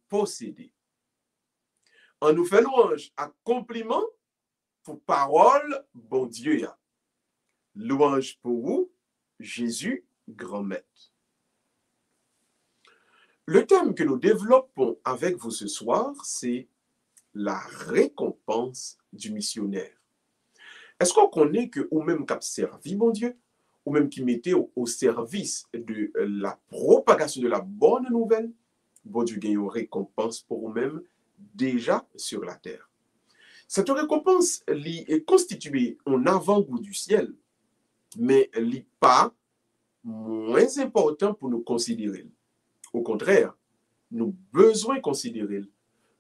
posséder. On nous fait louange à compliment pour parole, bon Dieu. Louange pour vous, Jésus, grand maître. Le thème que nous développons avec vous ce soir, c'est la récompense du missionnaire. Est-ce qu'on connaît que ou même qui servi, bon Dieu, ou même qui mettait au service de la propagation de la bonne nouvelle, bon Dieu gagne une récompense pour vous-même déjà sur la terre. Cette récompense est constituée en avant-goût du ciel, mais elle n'est pas moins important pour nous considérer. Au contraire, nous besoin considérer,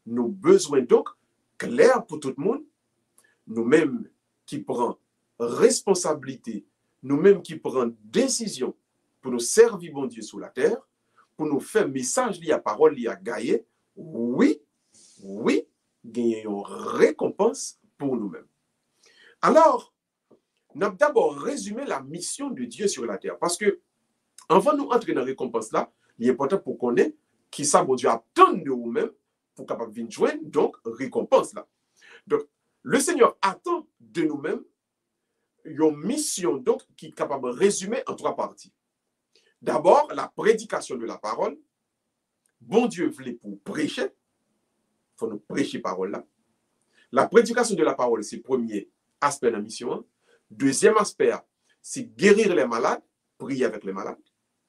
nous besoin donc clair pour tout le monde, nous-mêmes qui prenons responsabilité, nous-mêmes qui prenons décision pour nous servir bon Dieu sur la terre, pour nous faire message lié à parole lié à gagner, oui, gagner une récompense pour nous-mêmes. Alors, nous avons d'abord résumé la mission de Dieu sur la terre, parce que avant de nous entrer dans la récompense là, il est important pour qu'on ait qui ça, bon Dieu, attend de nous-mêmes pour capable venir joindre, donc, récompense là. Donc, le Seigneur attend de nous-mêmes une mission, donc, qui est capable de résumer en 3 parties. D'abord, la prédication de la parole. Bon Dieu voulait pour prêcher. Il faut nous prêcher parole là. La prédication de la parole, c'est le premier aspect de la mission. Deuxième aspect, c'est guérir les malades, prier avec les malades,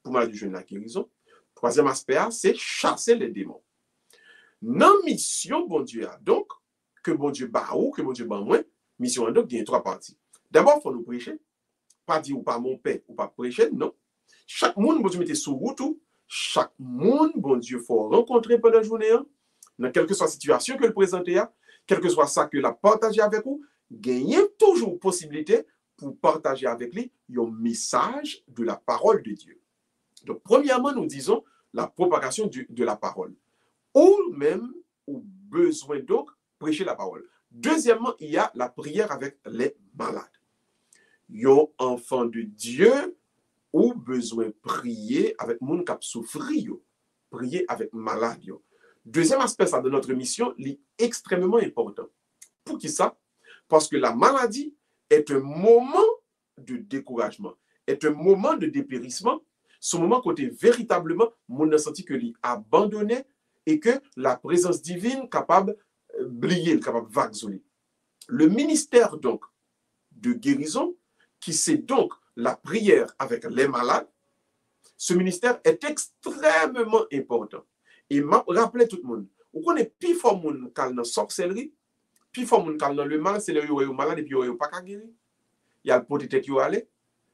pour malade du jeûne la guérison. Troisième aspect, c'est chasser les démons. Dans la mission, bon Dieu, donc, que bon Dieu bat ou, que bon Dieu bat moins, mission, donc, il y a 3 parties. D'abord, il faut nous prêcher. Pas dire ou pas mon père, ou pas prêcher, non. Chaque monde, bon Dieu, mettez sous route, chaque monde, bon Dieu, il faut rencontrer pendant la journée, dans quelle que soit la situation que le présenté a, quel que soit ça que la partager avec vous, gagner toujours possibilité pour partager avec lui un message de la parole de Dieu. Donc, premièrement, nous disons la propagation de la parole. Ou même, ou besoin donc, prêcher la parole. Deuxièmement, il y a la prière avec les malades. Yon enfant de Dieu, ou besoin prier avec moun qui souffre, prier avec malade. Deuxième aspect ça, de notre mission, est extrêmement important. Pour qui ça? Parce que la maladie est un moment de découragement, est un moment de dépérissement, ce moment côté véritablement, mon a senti que l'est abandonné et que la présence divine capable briller, capable vaguer. Le ministère donc de guérison, qui c'est donc la prière avec les malades, ce ministère est extrêmement important. Et m'a rappelé tout le monde, vous connaissez plus fort moun kal dans sorcellerie, plus fort moun kal dans le mal, c'est le yo malade et puis yo pas guéri. Il y a le pote tête yo aller,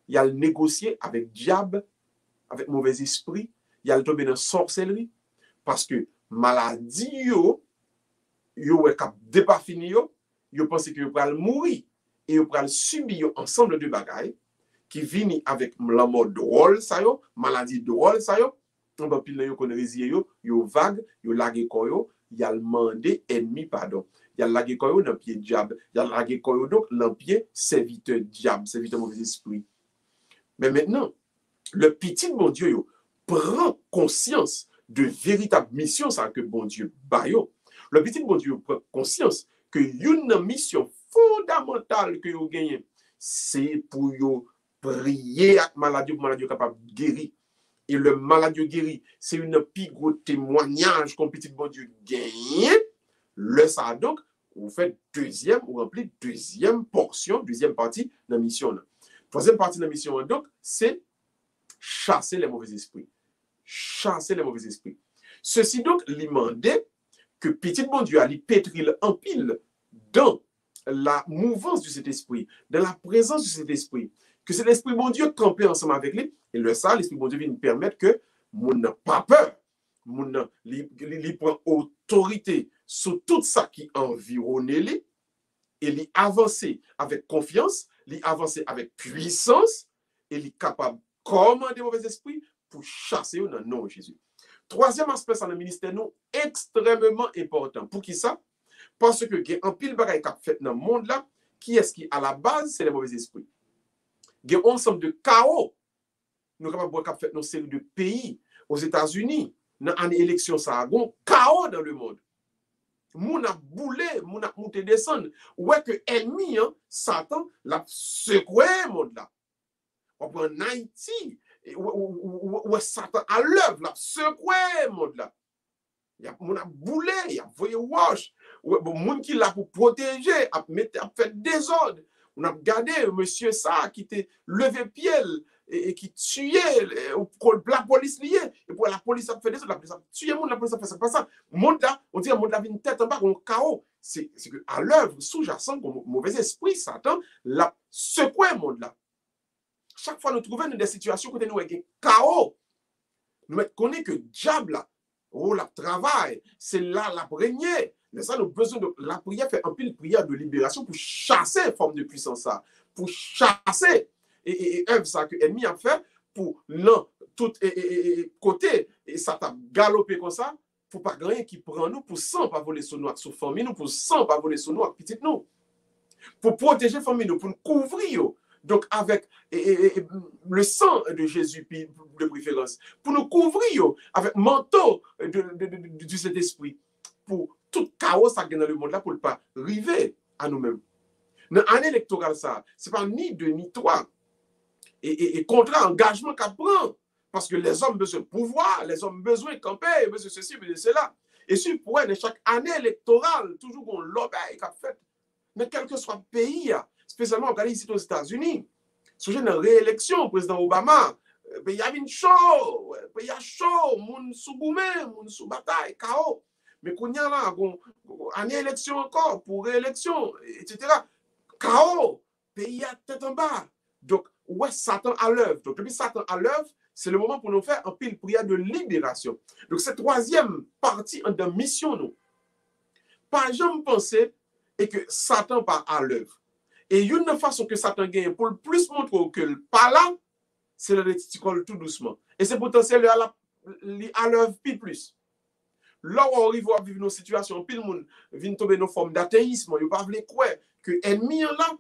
il y a le négocier avec diable, avec mauvais esprit, il y a le tomber dans sorcellerie parce que maladie yo est cap dépas fini yo pense que yo pral mourir et yo pral subir ensemble de bagailles qui viennent avec la mort drôle ça yo, maladie drôle ça yo. On va pile yo connaît yo vague, yo lagué koyo, y a demandé ennemi pardon. Y a lagué koyo dans pied diable, y a lagué koyo donc dans pied serviteur diable, serviteur mauvais esprit. Mais maintenant, le petit bon Dieu yo prend conscience de véritable mission ça que bon Dieu ba yo. Le petit bon Dieu prend conscience que une mission fondamentale que yo gagne, c'est pour yo prier avec maladie pour maladie capable guérir. Et le malade guéri, c'est une plus gros témoignage qu'on petit bon Dieu gagne. Le ça donc, vous faites deuxième, vous remplissez deuxième portion, deuxième partie de la mission. Troisième partie de la mission, donc, c'est chasser les mauvais esprits. Chasser les mauvais esprits. Ceci donc, lui demandait que petit bon Dieu allait pétrir en pile dans la mouvance de cet esprit, dans la présence de cet esprit. Que c'est l'esprit bon Dieu camper ensemble avec lui. Et le ça, l'esprit bon Dieu vient nous permettre que mon n'a pas peur. Mon il prend autorité sur tout ça qui environne lui. Et il avance avec confiance, il avance avec puissance. Et il est capable de commander mauvais esprits pour chasser dans le nom de Jésus. Troisième aspect dans le ministère, nous, extrêmement important. Pour qui ça? Parce que il y a un pile bagaille qui a fait dans le monde là, qui est-ce qui, à la base, c'est les mauvais esprits. Il y a un ensemble de chaos. Nous sommes capables de faire une série de pays aux États-Unis, dans l'année élection, ça a un chaos dans le monde. Moun a boulé, moun a monté descendre. Ouais que ennemi, hein, Satan, l'a secoué le monde là. On prend en Haïti, ouais Satan à l'œuvre, l'a secoué le monde là. Il y a moun a boulé, il y a voyé wash. Ouais, bon, moun qui l'a pour protéger, a fait désordre. On a regardé monsieur ça qui était levé pied et qui tuait la police liée. Et pour la police a fait des autres, la police a tué monde, la police a fait ça, pas ça. Monde là, on dit monde là une tête en bas, un chaos. C'est que à l'œuvre sous-jacent, comme mauvais esprit, Satan, l'a secoué monde là. Chaque fois nous trouvons dans des situations où nous avons un chaos. Nous connaissons que diable là, oh la travail, c'est là la régner. Mais ça, nous avons besoin de la prière, faire un pile prière de libération pour chasser une forme de puissance, ça, pour chasser et œuvre ça que l'ennemi a fait pour non, tout côté, et ça t'a galopé comme ça, pour pas gagner qui prend nous, pour sans pas voler sur nous, sur famille nous, pour sans pas voler sur nous, petit nous, pour protéger famille nous, pour nous couvrir. Donc, avec le sang de Jésus de préférence, pour nous couvrir avec manteau du Saint-Esprit, pour tout chaos ça dans le monde là pour ne pas arriver à nous-mêmes. Dans l'année électorale, ça, ce n'est pas ni deux ni trois. Et contrat engagement qu'on prend. Parce que les hommes besoin de pouvoir, les hommes besoin de camper, besoin de ceci, besoin de cela. Et si pour eux, chaque année électorale, toujours on l'obéit qu'a fait. Mais quel que soit le pays, spécialement regardez ici aux États-Unis, sujet d'une réélection, président Obama, il y a une chaud, il y a chaud, moun sous boumé, moun sous bataille, chaos. Mais qu'on y a là, année élection encore, pour réélection, etc. Chaos, pays à tête en bas. Donc, ouais, Satan à l'œuvre. Donc, depuis Satan à l'œuvre, c'est le moment pour nous faire un pile prière de libération. Donc, cette troisième partie de mission, nous. Pas jamais penser et que Satan part à l'œuvre. Et une façon que Satan gagne pour le plus montrer que le pas là, c'est le réticule tout doucement. Et c'est potentiel à l'œuvre plus. Là où on arrive à vivre nos situations, puis le monde vient tomber dans une forme d'athéisme, il ne pas quoi que l'ennemi là,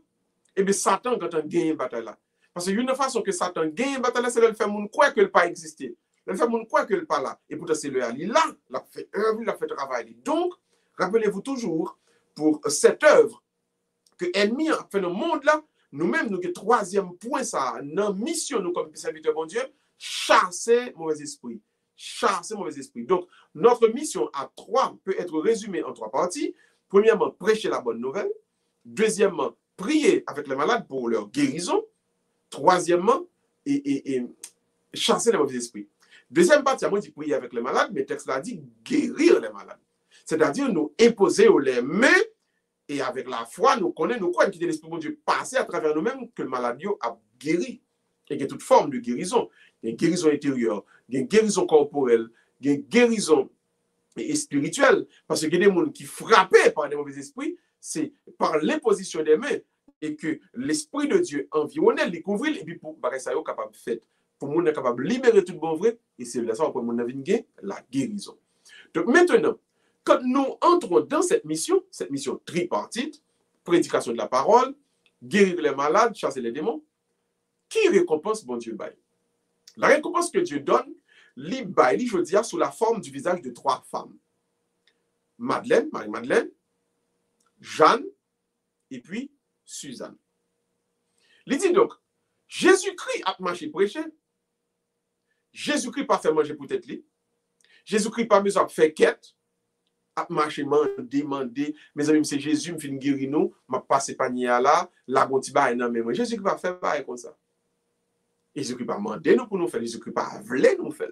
et bien Satan quand on gagne une bataille là. Parce que une façon que Satan gagne une bataille là, c'est de le faire monde quoi que le pas exister. De le faire monde quoi que le pas là. Et pourtant c'est le ali là, il a fait œuvre, il a fait travail. Donc, rappelez-vous toujours, pour cette œuvre que l'ennemi a fait dans le monde là, nous-mêmes, nous, le troisième point, ça, notre mission, nous, comme serviteurs bon Dieu, chasser mauvais esprit. Chasser mauvais esprit. Donc, notre mission à trois peut être résumée en trois parties. Premièrement, prêcher la bonne nouvelle. Deuxièmement, prier avec les malades pour leur guérison. Troisièmement, chasser les mauvais esprits. Deuxième partie, moi, dit prier avec les malades, mais le texte là dit guérir les malades. C'est-à-dire nous imposer les mains et avec la foi, nous connaissons, nous croyons que l'Esprit de Dieu passer à travers nous-mêmes que le maladie a guéri. Il y a toute forme de guérison. Il y a une guérison intérieure, il y a une guérison corporelle, il y a une guérison spirituelle. Parce qu'il y a des gens qui frappent par des mauvais esprits, c'est par l'imposition des mains et que l'Esprit de Dieu environnel, découvre, et puis pour que ça soit capable de faire. Pour que nous soyons capables de libérer tout le bon vrai, et c'est là ça pour nous avons la guérison. Donc maintenant, quand nous entrons dans cette mission tripartite, prédication de la parole, guérir les malades, chasser les démons, qui récompense bon Dieu bail? La récompense que Dieu donne, je veux dire, sous la forme du visage de trois femmes. Madeleine, Marie-Madeleine, Jeanne, et puis Suzanne. Il dit donc, Jésus-Christ a marché prêcher, Jésus-Christ pas fait manger pour tête li, Jésus-Christ pas besoin de faire quête, a marché demander, mes amis, c'est Jésus me fait guérir nous, m'a passé panier là, la gonti ba nan mais Jésus-Christ va faire pareil comme ça. Jésus-Christ pas demander nous pour nous faire, Jésus-Christ pas voulait nous faire.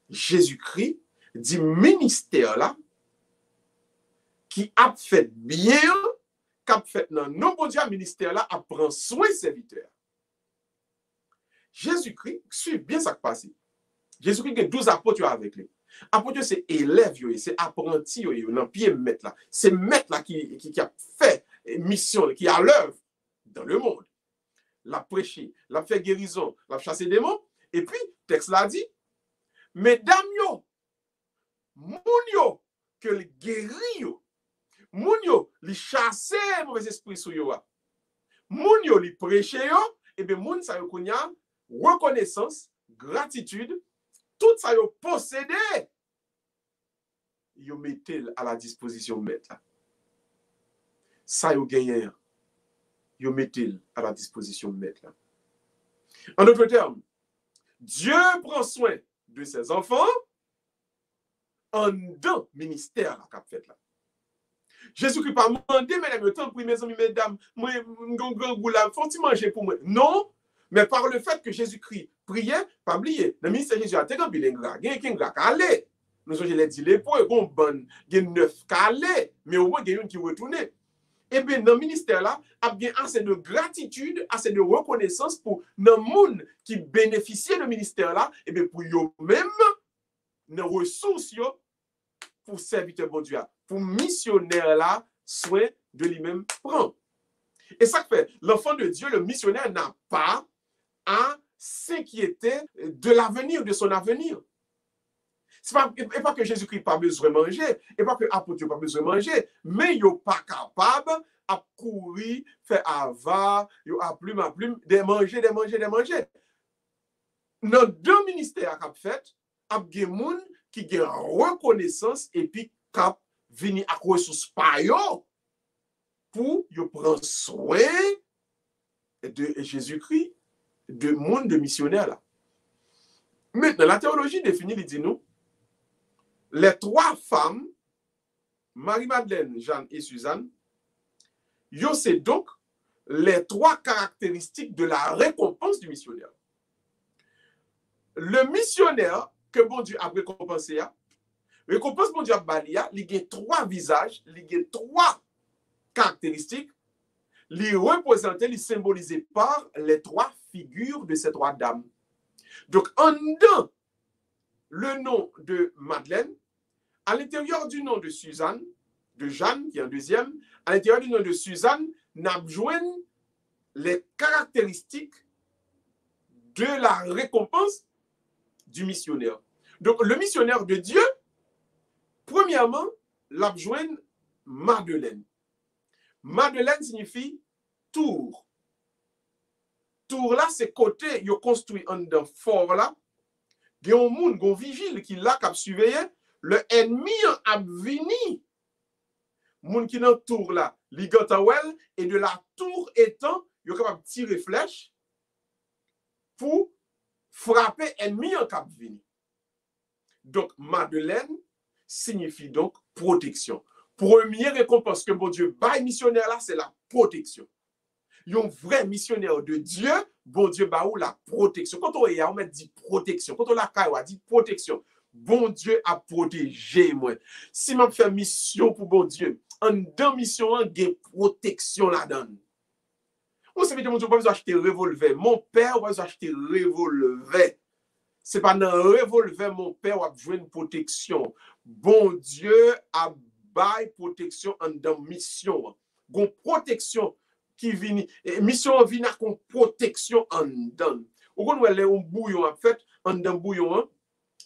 Jésus-Christ dit ministère là qui a fait bien, qui a fait dans nos bon Dieu ministère là, a prend soin serviteurs. Jésus-Christ suit bien ça qui passe. Jésus-Christ a 12 apôtres avec lui. Apôtre, c'est élève, c'est apprenti, dans pied maître là. C'est maître là qui a fait mission, qui a l'œuvre dans le monde. L'a prêché, l'a fait guérison, l'a chassé des démons. Et puis, texte l'a dit, mesdames yo, moun yo, que le guéri yo, moun yo, li chasse mauvais esprit sou yo, moun yo, li prêché yo, et bien moun sa yo konya, reconnaissance, gratitude, tout ça yo possédé, yo mettez à la disposition maître. Ça yo gagné, yo mettez à la disposition maître. En d'autres termes, Dieu prend soin de ses enfants en deux ministères qu'a fait là. Jésus-Christ pas demandé, mesdames, le temps pour mes amis, mesdames, moi, faut-il manger pour moi? Non, mais par le fait que Jésus-Christ priait, pas oublier, le ministère de Jésus a été rempli d'ingrat, il y a un ingrat qui allait. Nous, je l'ai dit, les pauvres, il y a 9 qui allaient, mais au moins, il y a une qui retournait. Eh bien, dans le ministère là, il y a assez de gratitude, assez de reconnaissance pour les gens qui bénéficient de ministère là, et bien pour eux-mêmes, nos ressources pour serviteur bon Dieu, pour missionnaire là, soin de lui-même prend. Et ça fait, l'enfant de Dieu, le missionnaire n'a pas à s'inquiéter de l'avenir, de son avenir. Ce n'est pas que Jésus-Christ n'a pas besoin de manger, et pas que l'apôtre n'a pas besoin de manger, mais il n'est pas capable de courir, faire avoir, il a plume à plume, de manger. Dans deux ministères qu'a fait, il y a des gens qui ont reconnaissance et puis qui viennent à ressources pour prendre soin de Jésus-Christ, de monde de missionnaires là. Maintenant, la théologie définit, il dit nous, les trois femmes, Marie-Madeleine, Jeanne et Suzanne, c'est donc les trois caractéristiques de la récompense du missionnaire. Le missionnaire que bon Dieu a récompensé, récompense bon Dieu a balia, il y a trois visages, il y a trois caractéristiques, les représenter, les symboliser par les trois figures de ces trois dames. Donc, en dedans, le nom de Madeleine, à l'intérieur du nom de Suzanne, de Jeanne, qui est un deuxième, à l'intérieur du nom de Suzanne, n'a besoin les caractéristiques de la récompense du missionnaire. Donc, le missionnaire de Dieu, premièrement, l'a besoin Madeleine. Madeleine signifie tour. Tour là, c'est côté, il construit un fort là. Il y a un monde, un vigile qui l'a cap surveiller. Le ennemi a venu. Moun qui dans tour là, ligotawel, et de la tour étant, il est capable de tirer flèche pour frapper ennemi en cap vini. Donc, Madeleine signifie donc protection. Première récompense que mon Dieu baille missionnaire là, c'est la protection. Un vrai missionnaire de Dieu, bon Dieu baou la protection. Quand on dit protection, quand on la caille, on dit protection. Bon Dieu a protégé moi. Si je fais mission pour bon Dieu, en deux missions, il y a protection là-dedans. Vous savez que mon Dieu n'a pas besoin d'acheter un revolver. Mon père n'a pas besoin d'acheter un revolver. Ce n'est pas dans un revolver, mon père a besoin de protection. Bon Dieu a bail protection en dans mission. Une protection qui vient, mission vient avec une protection en dedans. Ou quand on a un bouillon en fait, en dans bouillon,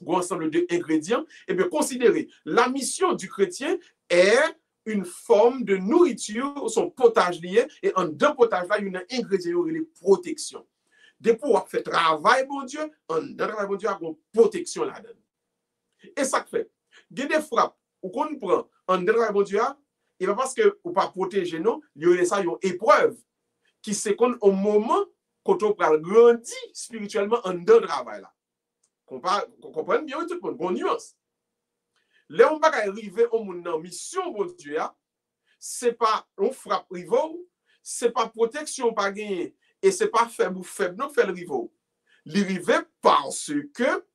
un ensemble d'ingrédients, et bien considérez, la mission du chrétien est une forme de nourriture, son potage lié, et en deux potages là, il y a un ingrédient, il y a une protection. Depuis pouvoir faire travail, bon Dieu, en dans travail, bon Dieu, il y a une protection là-dedans. Et ça fait, il y a des frappes, ou qu'on prend en dans travail, bon Dieu, et pas parce que ou pas protéger nous, il y a ça, une épreuve, qui c'est au moment quand on prend grandi spirituellement en dans travail là. Comprenez bien tout le monde, bonne nuance. Là, on va arriver au monde dans mission, bon Dieu, c'est pas on frappe rival, c'est pas protection pas gagner, et c'est pas faible ou faible, non, fait le rival. Les rival parce que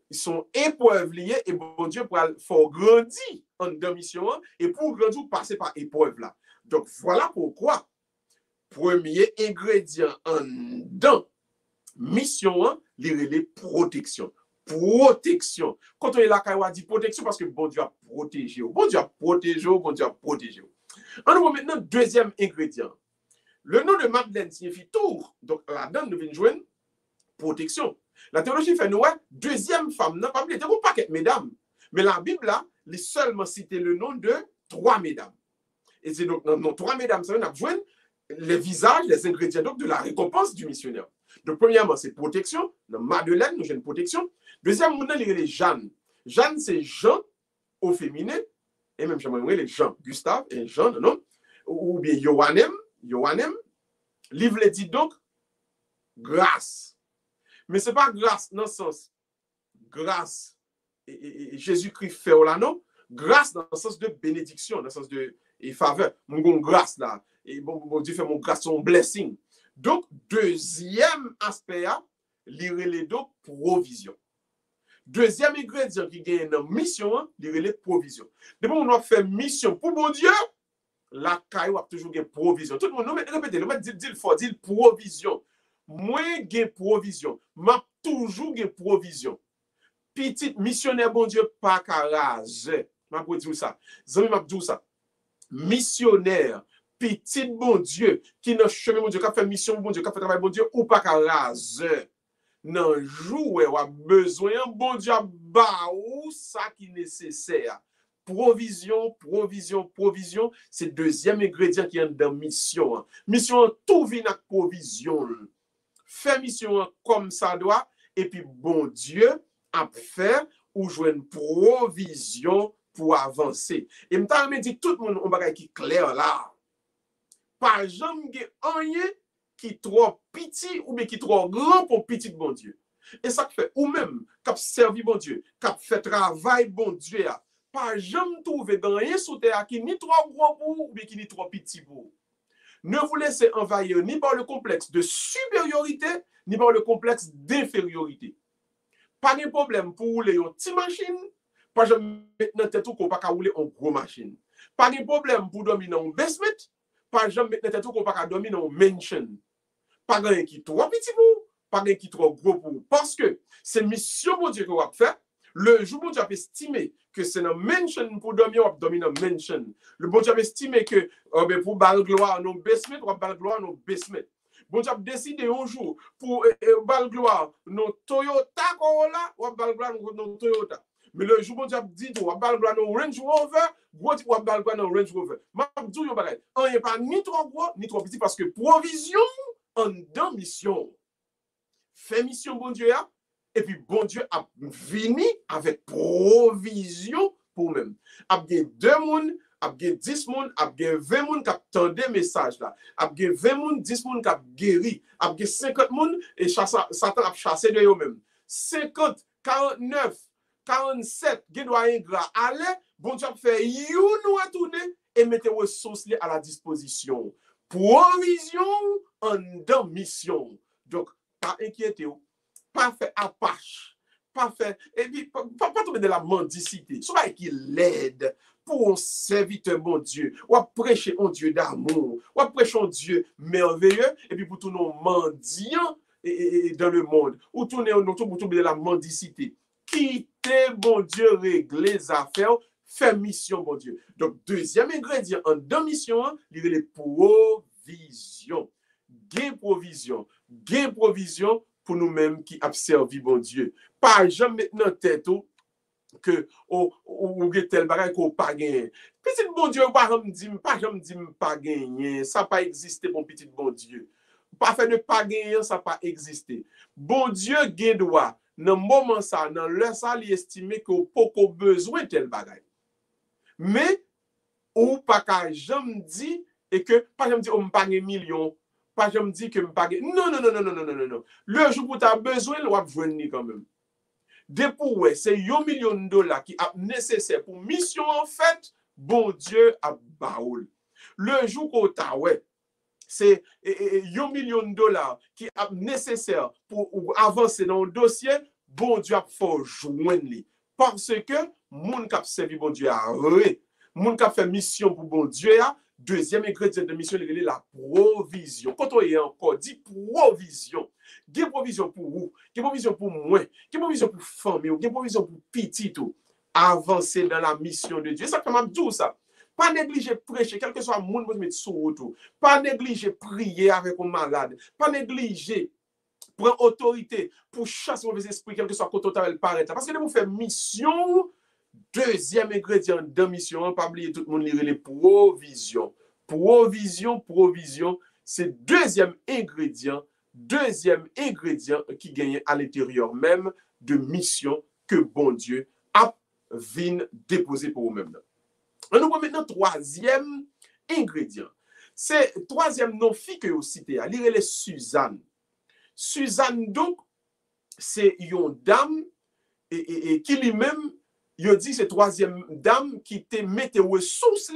ils sont épreuves liées, et bon Dieu, pour faire grandir en deux mission, et pour grandir, passer par épreuve là. Donc, voilà pourquoi, premier ingrédient en dans mission, les protection. Protection. Quand on est là, on dit protection parce que bon Dieu a protégé. Bon Dieu a protégé, bon Dieu a protégé. On voit maintenant deuxième ingrédient. Le nom de Madeleine signifie tour. Donc là-dedans, nous venons joindre protection. La théologie fait nous, deuxième femme, non pas un paquet mesdames. Mais la Bible là, il seulement cité le nom de trois mesdames. Et c'est donc dans trois mesdames, ça on a joindre les visages, les ingrédients donc, de la récompense du missionnaire. Donc, premièrement, c'est protection. Dans Madeleine, nous avons une protection. Deuxième monde, il y a les Jeanne. Jeanne, c'est Jean au féminin, et même j'aimerais les Jean, Gustave et Jean, non? Ou bien Johannem, livre dit donc grâce. Mais ce n'est pas grâce dans le sens grâce et Jésus-Christ fait là, non? Grâce dans le sens de bénédiction, dans le sens de faveur. Mon grâce là, et bon Dieu fait mon grâce, son blessing. Donc, deuxième aspect, lire donc provision. Deuxième ingrédient qui gagne dans mission, lire provision. Depuis on a fait mission pour bon Dieu, la caille a toujours gagné provision. Tout le monde, répétez, dit le fort, dit provision. Moi, j'ai provision. M'a toujours gagné provision. Petit missionnaire, bon Dieu, pas carage. M'a dit ça. Zami m'a dit ça. Missionnaire, petit bon Dieu, qui n'a chemin bon Dieu, qui a fait mission bon Dieu, qui a fait travail bon Dieu, ou pas carage. Nan jou ou a besoin, bon Dieu, ba ou ça qui est nécessaire. Provision, provision, provision, c'est deuxième ingrédient qui est dans mission. Mission, tout vient avec provision. Fait mission comme ça doit, et puis bon Dieu a fait ou jouer une provision pour avancer. Et m'ta me dit tout le monde on bagay qui clair là. Pas jamais rien qui trop petit ou bien qui trop grand pour petit bon Dieu. Et ça fait ou même qui servi bon Dieu, qui fait travail bon Dieu, pas jamais trouver dans rien sous terre qui ni trop gros pour ou bien qui ni trop petit pour. Ne vous laissez envahir ni par le complexe de supériorité, ni par le complexe d'infériorité. Pas de problème pour rouler une petite machine, pas jamais mettre dans tête qu'on pas rouler une grosse machine. Pas de problème pour dormir dans un basement, pas jamais mettre dans tête qu'on pas dormir dans un mansion. Pas de qui trop petit pour, pas de qui trop gros pour. Parce que c'est mission mon Dieu que vous avez fait. Le jour où vous avez estimé que c'est un mansion pour dormir, vous dormir dans un mansion. Le bon Dieu a estimé que pour bal gloire dans basement, vous bal gloire dans basement. Bon Dieu a décidé un jour pour bal gloire dans Toyota Corolla, ou bal gloire dans Toyota. Mais le jour où Dieu a dit ou bal gloire dans Range Rover, ou bal gloire dans Range Rover. M'a dit yo bagay, on n'est pas ni trop gros ni trop petit parce que provision en dans mission. Fait mission bon Dieu a. Et puis, bon Dieu a venu avec provision pour même. A gen 2 moun, a gen 10 moun, a gen 20 moun qui attendent message là. A gen 20 moun, 10 moun qui guéri. A gen 50 moun et Satan a chassé de eux même. 50, 49, 47, gen doit ingrat. Allez, bon Dieu a fait you nous a tourné et mettez ressources à la disposition. Provision en dans mission. Donc, pas inquiétez-vous. Pas fait apache, pas fait, et puis pas tomber de la mendicité. Soit qui l'aide pour un serviteur bon Dieu, ou à prêcher un Dieu d'amour, ou à prêcher un Dieu merveilleux, et puis pour tous nos mendiants dans le monde, ou tourner pour tomber de la mendicité. Quittez bon Dieu, régler les affaires, faire mission bon Dieu. Donc, deuxième ingrédient en deux missions, il y a les provisions. Gain provision pour nous-mêmes qui observent bon Dieu. Pas jamais maintenant tête que ou tel bagage qu'on pas gagné. Petit bon Dieu pas jamais dit pas gagné, ça pas existé bon petit bon Dieu. Pas fait de pas gagner, ça pas existé. Bon Dieu gagne droit dans moment ça, dans l'heure ça, il estime que pas besoin tel bagage. Mais ou pas jamais dit et que pas jamais dit on pas gagner million. Pas je me dis que je ne pas. Non. Le jour où tu as besoin, tu vas venir quand même. Depuis, c'est $1 million qui est nécessaire pour mission en fait, bon Dieu a baoul. Le jour où tu as, c'est $1 million qui est nécessaire pour avancer dans le dossier, bon Dieu a fait joindre. Parce que, moun qui a servi bon Dieu a moun qui a fait mission pour bon Dieu a. Deuxième ingrédient de mission, c'est la provision. Quand on est encore dit provision, il y a provision pour vous, il y a provision pour moi, il y a provision pour famille, il y a provision pour petit tout. Avancer dans la mission de Dieu. C'est ça que je dis ça. Pas négliger prêcher, quel que soit le monde, mettre sur autour. Pas négliger prier avec un malade. Pas négliger prendre autorité pour chasser mauvais esprit, quel que soit quand on paraît. Parce que vous faites mission. Deuxième ingrédient de mission, pas oublier tout le monde lire les provisions. Provision, c'est deuxième ingrédient qui gagne à l'intérieur même de mission que bon Dieu a vin déposer pour vous-même. On nous voit maintenant troisième ingrédient. C'est troisième nom fille que vous citez, il est Suzanne. Suzanne, donc, c'est une dame et qui lui-même, il dit c'est troisième dame qui te mette ressources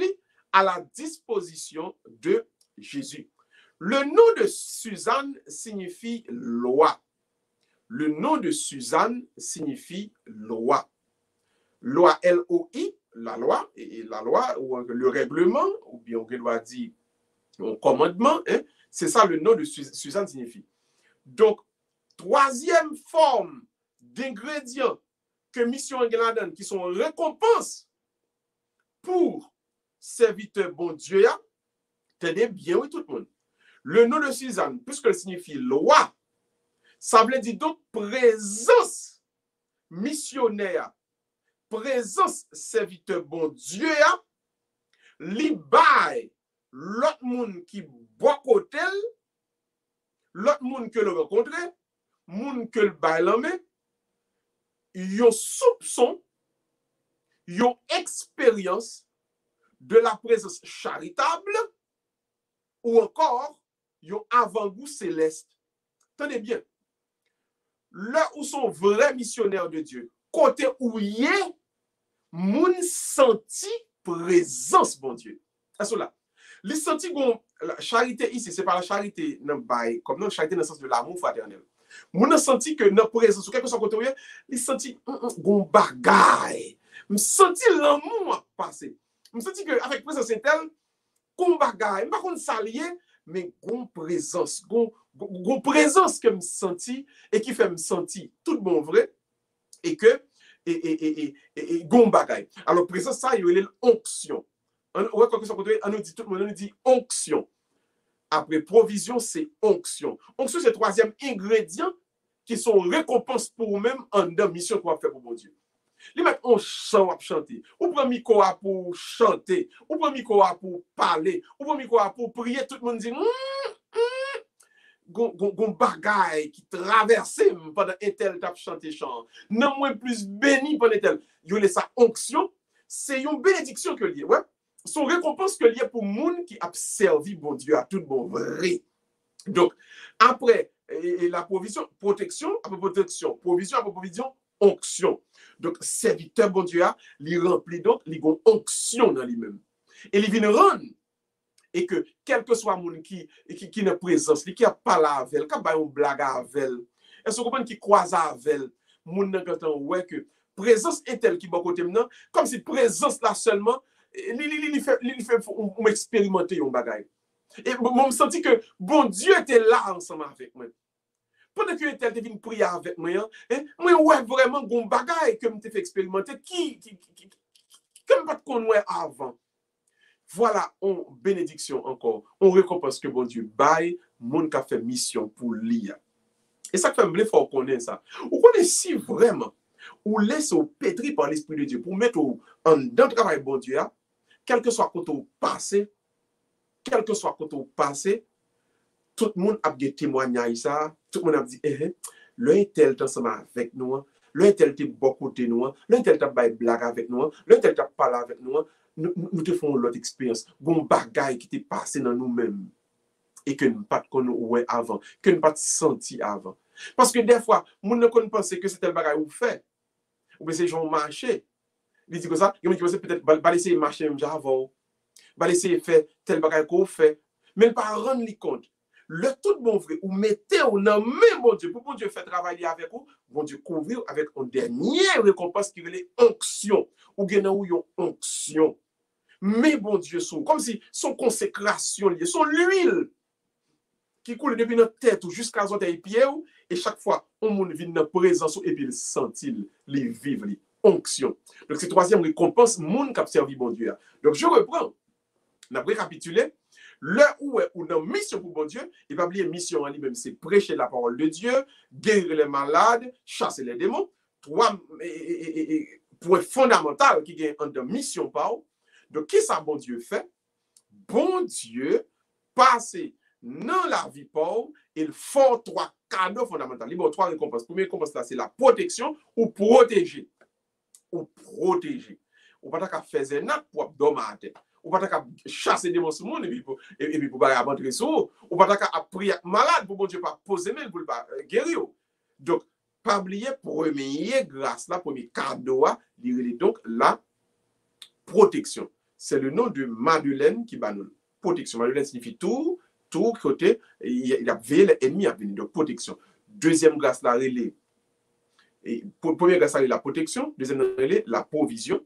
à la disposition de Jésus. Le nom de Suzanne signifie loi. Le nom de Suzanne signifie loi. Loi L-O-I, la loi, et la loi, ou le règlement, ou bien on doit dire un commandement, hein, c'est ça le nom de Suzanne signifie. Donc, troisième forme d'ingrédients que Mission Englandon, qui sont récompenses pour serviteur bon Dieu, tenez bien, oui, tout le monde. Le nom de Suzanne, puisqu'elle signifie loi, ça veut dire donc présence missionnaire, présence serviteur bon Dieu, li bay l'autre monde qui boit côté, l'autre monde que le rencontre, monde que le bay l'homme, yon soupçon, yon expérience de la présence charitable ou encore yon avant-goût céleste. Tenez bien, là où sont vrais missionnaires de Dieu, côté où y est, moun senti présence, bon Dieu. C'est cela. Les senti gon la charité ici, c'est pas la charité comme non charité dans le sens de l'amour fraternel. Moun a senti que dans présence, quelque soit côté où il senti gon bagay. Me senti l'amour passer. Me senti que avec présence intel, gon bagay, pas kon salier, mais gon présence, gon présence que me senti et qui fait me sentir tout bon vrai et que gon bagay. Alors présence ça il y a l'onction. On nous dit tout le monde, on nous dit onction. Après provision, c'est onction. Onction, c'est le troisième ingrédient qui sont récompenses pour vous-même en dans mission qu'on va faire pour mon Dieu. Les mecs, on chante, on chanter. Ou prend micro pour chanter. Ou prend micro pour parler. Ou prend micro pour prier. Tout le monde dit gon bagay qui traverse pendant un tel tap chanter chant. Non moins plus béni pendant tel. Yo laisse ça onction. C'est une bénédiction que lié. Ouais. Son récompense que lié pour moun qui a servi bon Dieu à tout bon vrai. Donc, après la provision, protection, après protection, provision, après provision, onction. Donc, serviteur bon Dieu, il remplit donc, il a une onction dans lui-même. Et il vient rendre, et que, quel que soit moun qui n'a présence, qui a parlé avec, qui a une blague avec, est-ce que qui croise avec, moun n'a pas ouais que présence est telle qui est côté maintenant, comme si présence là seulement, il fait expérimenter un bagage. Et moi, je senti que bon Dieu était là ensemble avec moi. Pendant que était venu prier avec moi, moi ouais vraiment un bagage que je fait expérimenter qui comme pas qu'on ouais avant. Voilà, on bénédiction encore, on récompense que bon Dieu baille monde qui a fait mission pour lui. Et ça fait me faut connaître ça. Ou connaît si vraiment ou laisse au pétri par l'esprit de Dieu pour mettre en dans travail bon Dieu, quel que soit quand on passe, quel que soit quand on passe, tout le monde a des témoignages ça, tout le monde a dit le tel ensemble avec nous, le tel te bon côté nous, le tel t'a bail blague avec nous, le tel t'a parlé avec nous, nous te faisons l'autre expérience, bon bagaille qui t'est passé dans nous-mêmes et que nous pas connaît avant, que nous pas senti avant. Parce que des fois, nous ne pensons que c'est tel bagaille ou fait. Ou bien c'est genre marché. Il dit que ça, il dit que peut-être va laisser marcher même avant. Va laisser faire tel bagaille qu'on fait. Mais pas rendre compte. Le tout bon vrai, ou mettez au nom même bon Dieu, pour bon Dieu faire travailler avec vous, bon Dieu couvrir avec une dernière récompense qui est l'onction. Ou bien une onction. Mais bon Dieu, comme si son consécration, son l'huile qui coule depuis notre tête ou jusqu'à nos pieds, et chaque fois, on vient dans la présence et puis il sentit, il vivre, onction. Donc, c'est troisième récompense, monde qui a servi bon Dieu. Donc, je reprends. On a récapitulé. Là où est dans mission pour bon Dieu, il va oublier mission en lui-même, c'est prêcher la parole de Dieu, guérir les malades, chasser les démons. Trois points fondamentaux qui gagnent en mission par. Donc, qu'est-ce que bon Dieu fait? Bon Dieu passe dans la vie pauvre, il faut trois cadeaux fondamentaux. Il y a trois récompenses. La première récompense, c'est la protection ou protéger. Ou protéger. Ou pas qu'à faire un acte pour dormir à terre. Ou pas qu'à chasser des monstres monde et puis pour pas rentrer sur. Ou pas qu'à prier malade pour bon Dieu pas poser main pour pas guérir. Donc, pas oublier premier grâce là, premier cadeau, il est donc la protection. C'est le nom de Madeleine qui va nous protection. Madeleine signifie tout côté, il a veillé l'ennemi à venir, donc protection. Deuxième grâce, la relais. Première grâce, la protection. Deuxième relais, la provision.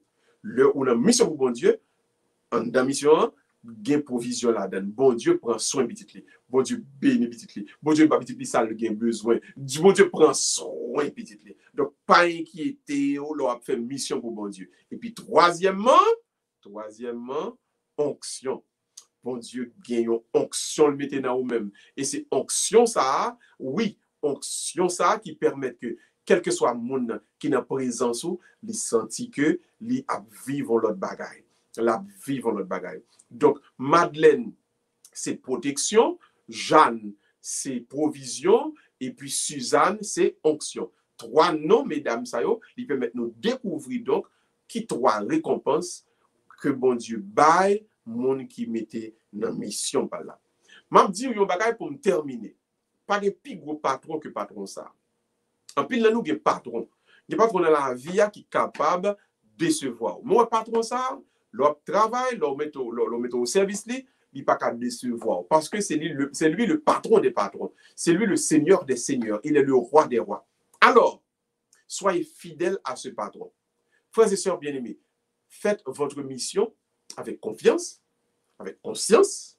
On a mission pour bon Dieu. Dans la mission, il y a provision là-dedans. Bon Dieu prend soin de petit. Bon Dieu bénit petit. Bon Dieu pas petit, ça il a besoin. Bon Dieu prend soin de petit. Donc, pas inquiéter, on a fait mission pour bon Dieu. Et puis, troisièmement, onction. Bon Dieu, gagne une onction, le mettez dans vous-même. Et c'est onction ça, oui, onction ça qui permet que, quel que soit le monde qui est en présence, il sentit que, il a vivre l'autre bagaille. Donc, Madeleine, c'est protection. Jeanne, c'est provision. Et puis, Suzanne, c'est onction. Trois noms, mesdames, ça y est, ils permettent de nous découvrir donc qui trois récompenses que bon Dieu baille monde qui mettait dans mission par là. M'a dit un bagage pour me terminer. Pas de plus gros patron que patron ça. En pile là nous des patrons. Des patrons dans la vie qui capable de décevoir. Moi patron ça, leur travail, leur mettre au service li, il pas qu'à décevoir parce que c'est lui le patron des patrons. C'est lui le seigneur des seigneurs, il est le roi des rois. Alors, soyez fidèles à ce patron. Frères et sœurs bien-aimés, faites votre mission avec confiance, avec conscience,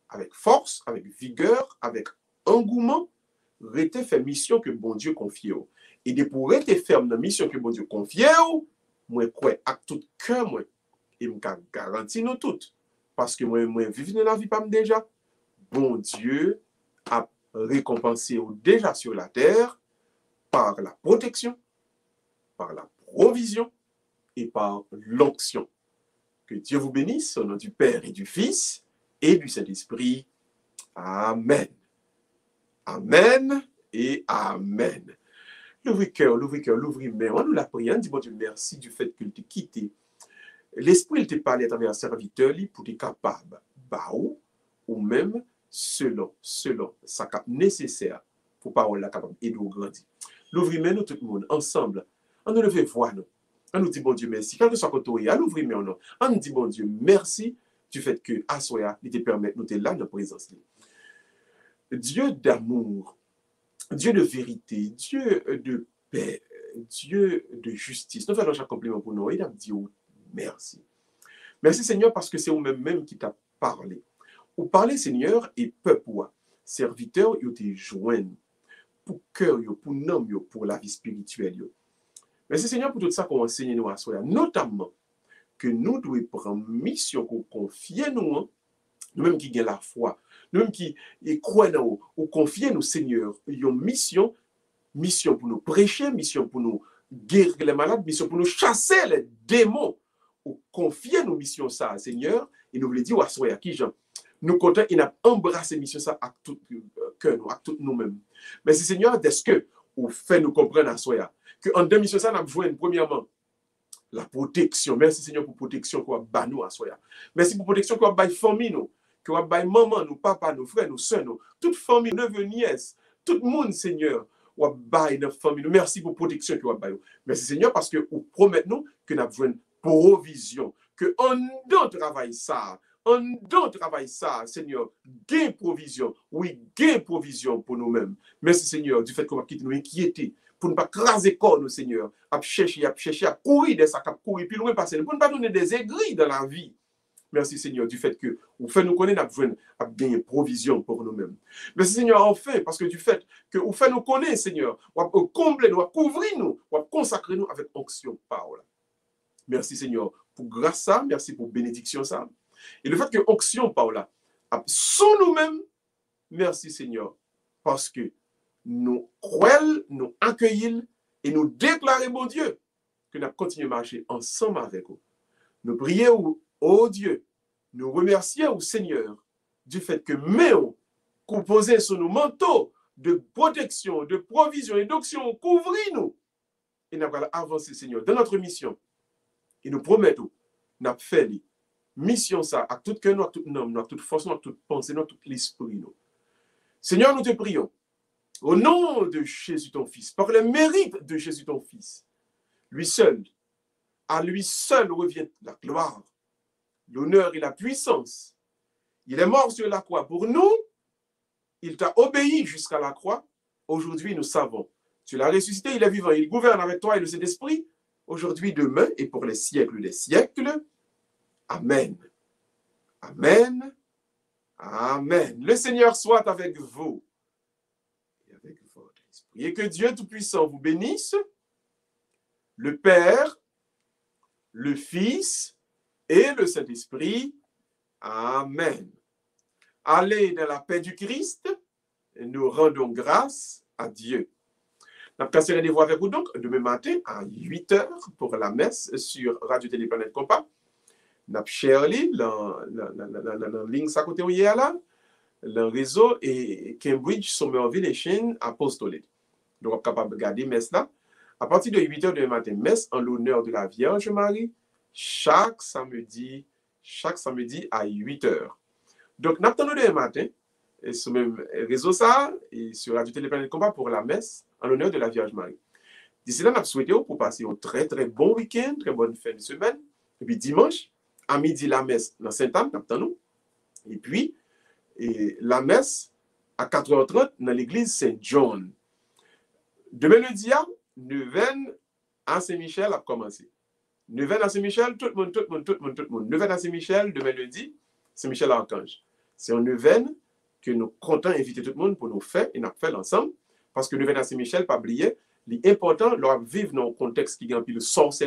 avec force, avec vigueur, avec engouement. Restez fait mission que bon Dieu confie. Et de pour rester ferme dans la mission que bon Dieu confie, moi crois à tout cœur moi et me garantis nous toutes parce que moi vivre dans la vie pas déjà. Bon Dieu a récompensé déjà sur la terre par la protection, par la provision et par l'onction. Que Dieu vous bénisse au nom du Père et du Fils et du Saint-Esprit. Amen. Amen et Amen. L'ouvrir cœur, l'ouvrir main. On nous l'a prié. On dit, bon Dieu, merci du fait qu'il t'a quitté. L'Esprit, il t'a parlé à travers un serviteur pour être capable, ou même selon sa cap nécessaire pour parole la capable et de grandir. L'ouvrir main, nous tout le monde, ensemble, on nous lever voir nous. On nous dit, bon Dieu, merci. Quand nous sommes côtoyés, on ouvre main, on nous dit, bon Dieu, merci du fait que, à Soya, il te permet de nous être là dans la présence. Dieu d'amour, Dieu de vérité, Dieu de paix, Dieu de justice. Nous faisons chaque compliment pour nous. Il a dit, oh, merci. Merci Seigneur parce que c'est vous-même qui t'a parlé. Ou parler Seigneur et peuple, serviteur, ils te joignent pour cœur, pour nom, pour la vie spirituelle. Merci Seigneur pour tout ça qu'on enseigne nous à Soya, notamment que nous devons prendre mission qu'on confie nous, nous-mêmes qui avons la foi, nous-mêmes qui croyons dans nous, ou confier nous Seigneur, une mission pour nous prêcher, mission pour nous guérir les malades, mission pour nous chasser les démons, ou confier nos missions ça Seigneur, et nous voulons dire à Soya qui Jean, nous comptons, il a embrassé mission ça à tout cœur, à tout nous-mêmes. Merci Seigneur, est-ce que vous faites nous comprendre à Soya, que en deux missions ça, nous avons joué premièrement la protection. Merci Seigneur pour protection qu'on a nous à Soya. Merci pour protection qu'on a famille nous, qu'on a maman, nous, papa, nos frères, nos soeurs, nous, toute famille, neveux, nièces, tout le monde Seigneur, ou a notre famille. Nous. Merci pour protection qu'on a. Merci Seigneur parce que vous promettez nous que nous avons une provision, que en don travail ça. Seigneur, gain provision. Oui, gain provision pour nous-mêmes. Merci, Seigneur, du fait qu'on va quitter nous inquiéter, pour ne pas craser corps, nous, Seigneur, à chercher, à courir des sacs, à courir, puis loin passer, pour ne pas donner des aigris dans la vie. Merci, Seigneur, du fait que vous faites nous connaître, à gagner provision pour nous-mêmes. Merci, Seigneur, enfin, parce que du fait que vous faites nous connaître, Seigneur, vous combler nous, vous couvrir nous, vous consacrer nous avec onction, parole. Merci, Seigneur, pour grâce ça, merci pour bénédiction ça. Et le fait que onction, Paola, sous nous-mêmes, merci Seigneur, parce que nous croyons, nous accueillons et nous déclarons, mon Dieu, que nous continuons à marcher ensemble avec vous. Nous prions, oh Dieu, nous remercions au Seigneur du fait que nous poser sur nos manteaux de protection, de provision et d'action, couvrir-nous. Et nous allons avancer, Seigneur, dans notre mission. Et nous promettons, nous avons fait mission ça, à tout cœur, à toute âme, à toute force, à toute pensée, à tout l'esprit. Seigneur, nous te prions, au nom de Jésus ton Fils, par le mérite de Jésus ton Fils, lui seul, à lui seul revient la gloire, l'honneur et la puissance. Il est mort sur la croix pour nous, il t'a obéi jusqu'à la croix. Aujourd'hui, nous savons, tu l'as ressuscité, il est vivant, il gouverne avec toi et le Saint-Esprit, aujourd'hui, demain et pour les siècles des siècles. Amen. Amen. Amen. Le Seigneur soit avec vous et avec votre esprit. Et que Dieu Tout-Puissant vous bénisse, le Père, le Fils et le Saint-Esprit. Amen. Allez dans la paix du Christ et nous rendons grâce à Dieu. Nous avons cassé rendez-vous avec vous donc demain matin à 8h pour la messe sur Radio-Télé Planète Compas. Nous avons Shirley, dans la ligne à côté où il y a là, le réseau et Cambridge, Somerville et Chine Apostolate. Donc, on est capable de regarder messe là. À partir de 8h demain matin, messe en l'honneur de la Vierge Marie, chaque samedi à 8h. Donc, nous attendons demain matin, et sur le même réseau ça, et sur Radio-Télé Planète Compas pour la messe en l'honneur de la Vierge Marie. D'ici là, nous souhaitons pour passer un très très bon week-end, très bonne fin de semaine. Et puis dimanche, à midi, la messe dans Saint-Anne, nous. Et puis, la messe à 4h30 dans l'église Saint-John. Demain lundi, neuvaine à Saint-Michel a commencé. Neuvaine à Saint-Michel, tout le monde. Neuvaine à Saint-Michel, demain lundi, Saint-Michel Archange. C'est en neuvaine que nous comptons inviter tout le monde pour nous faire et nous faire ensemble. Parce que neuvaine à Saint-Michel, pas oublier, l'important, leur vivre dans un contexte qui est un peu le sorcier.